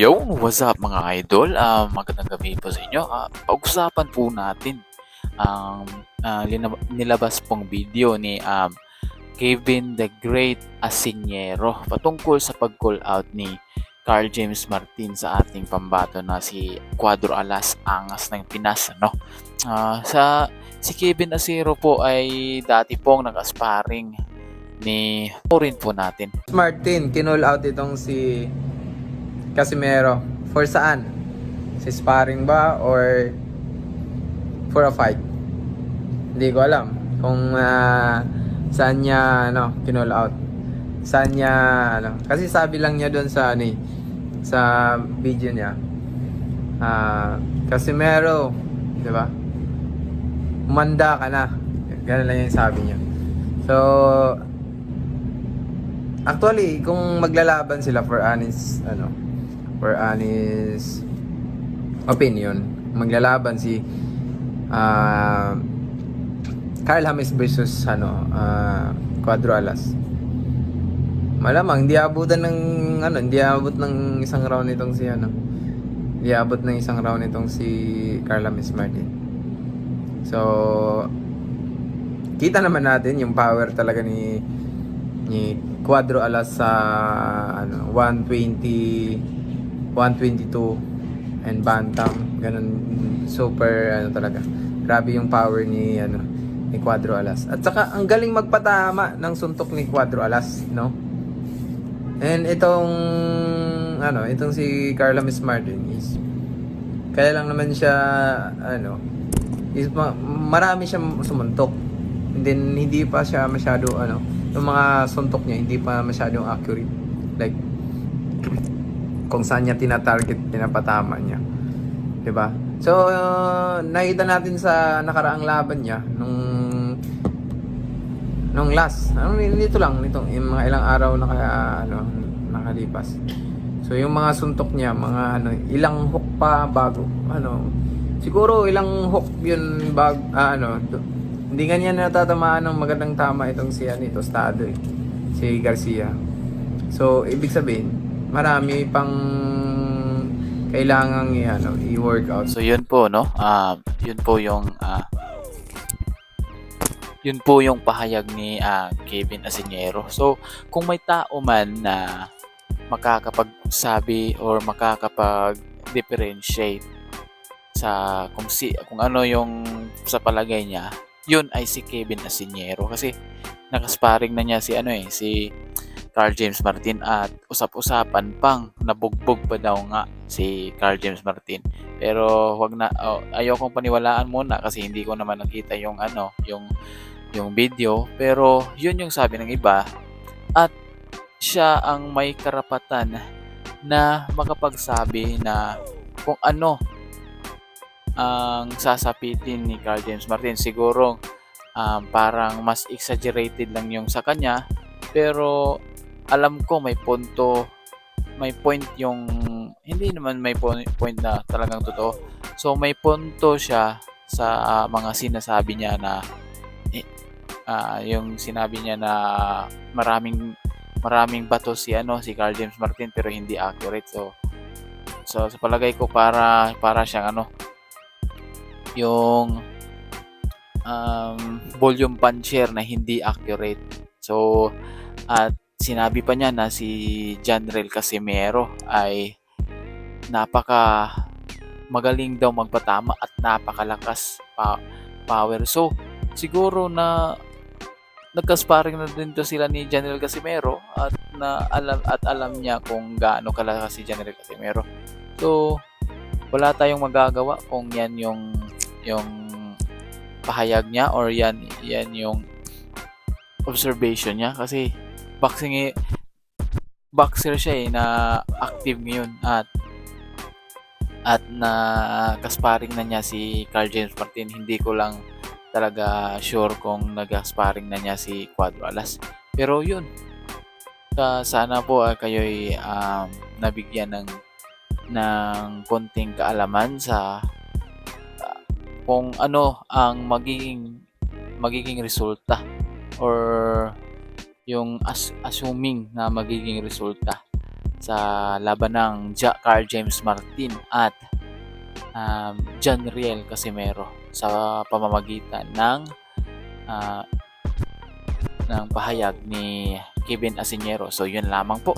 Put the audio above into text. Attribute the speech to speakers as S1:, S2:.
S1: Yo, what's up mga idol? Magandang gabi po sa inyo. Pag-usapan po natin ang nilabas pong video ni Kevin the Great Asinero patungkol sa pag-call out ni Carl James Martin sa ating pambato na si Cuadro Alas, angas ng Pinas, ano? Si Kevin Asiro po ay dati pong nag-sparring ni rin po natin.
S2: Martin, kinall out itong si Casimero. For saan? Si sparring ba or for a fight? Hindi ko alam kung saan niya kinall out. Saan niya kasi sabi lang niya doon sa sa video niya. Casimero, 'di ba? Umanda ka na. Ganun lang yung sabi niya. So actually, kung maglalaban sila for honest opinion, maglalaban si Carl James versus Cuadro Alas. Malamang hindi abutan ng hindi abot ng isang round nitong si Hindi abot ng isang round nitong si Carl James Martin. So kita naman natin yung power talaga ni Cuadro Alas sa 120, 122 and bantam, ganun, super talaga. Grabe yung power ni Cuadro Alas. At saka ang galing magpatama ng suntok ni Cuadro Alas, no? And itong si Carla Miss Martin is kaya lang naman siya marami siyang sumuntok. And then hindi pa siya masyado yung mga suntok niya hindi pa masyadong accurate. Like kung saan niya tina-target, pinapatama niya. 'Di ba? So nakita natin sa nakaraang laban niya nung last. Nitong yung mga ilang araw na nakalipas. So yung mga suntok niya, mga ilang hook pa bago siguro ilang hook yun hindi ganyan natatamaan ng magandang tama itong si Tostado si Garcia. So ibig sabihin marami pang kailangang i-workout.
S1: So yun po, no? Yun po yung pahayag ni Kevin Asinero. So kung may tao man na makakapagsabi or makakapag-differentiate sa kung ano yung sa palagay niya, yun ay si Kevin Asinero kasi nakasparing na niya si Carl James Martin at usap-usapan pang nabugbog pa daw nga si Carl James Martin. Pero wag na ayokong paniwalaan muna kasi hindi ko naman nakita yung video, pero yun yung sabi ng iba at siya ang may karapatan na makapagsabi na kung ano ang sasapitin ni Carl James Martin. Siguro parang mas exaggerated lang yung sa kanya, pero alam ko may point yung hindi naman may point na talagang totoo. So may punto siya sa mga sinasabi niya na yung sinabi niya na maraming bato si Carl James Martin pero hindi accurate. So sa palagay ko para siyang yung volume puncher na hindi accurate. So at sinabi pa niya na si Janrel Casimero ay napaka magaling daw magpatama at napakalakas power. So siguro na nagka-sparring na din to sila ni Janrel Casimero at alam niya kung gaano kalakas si Janrel Casimero. So wala tayong magagawa kung yan yung pahayag niya or yan yung observation niya kasi boxer siya na active ngayon at na kasparing na niya si Carl James Martin. Hindi ko lang talaga sure kung nag-sparring na niya si Cuadro Alas. Pero yun, sana po kayo'y nabigyan ng konting kaalaman sa kung ano ang magiging resulta or yung assuming na magiging resulta sa laban ng Carl James Martin at John Riel Casimero sa pamamagitan ng pahayag ni Kevin Asinero. So yun lamang po.